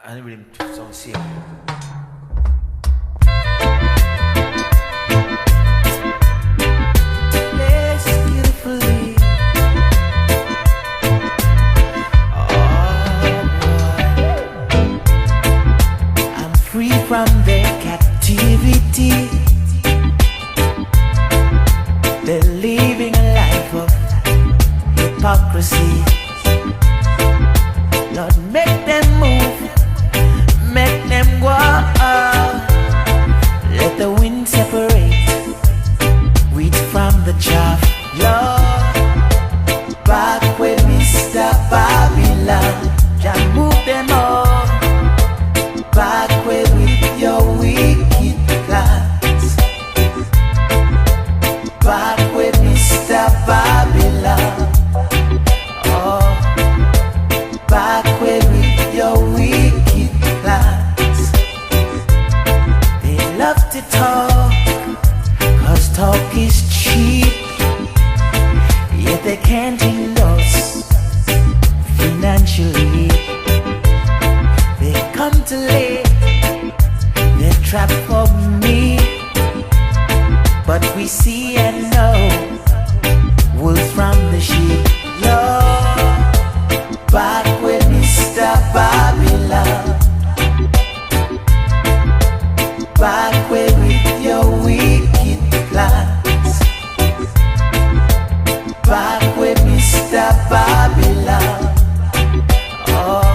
and rhythm sound same. Less beautifully. Oh boy, I'm free from their captivity. They're living a life of hypocrisy. Lord, make them move, make them go. Let the wind separate wheat from the chaff. Lord, back with Mr. Babylon, just move them all. Back with your wicked plans. Back with Mr. Babylon. Back with your wicked plans. They love to talk, cause talk is cheap. Yet they can't endorse financially. They come to lay their trap for me. But we see and know wolves from the sheep. Lord, back with Mr. Babylon. Back with your wicked plans. Back with Mr. Babylon. Oh,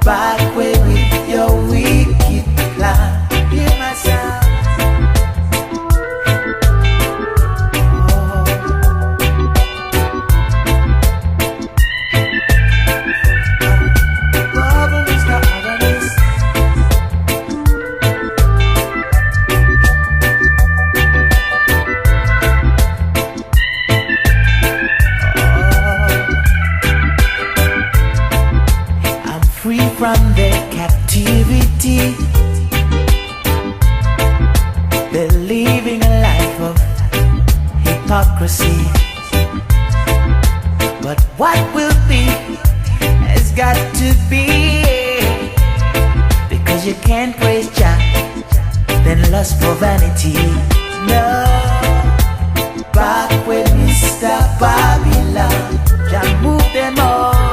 back with your wicked plans. Hear my sound. From their captivity, they're living a life of hypocrisy. But what will be has got to be, because you can't praise Jah, then lust for vanity. No, back with Mr. Babylon, Jah move them all.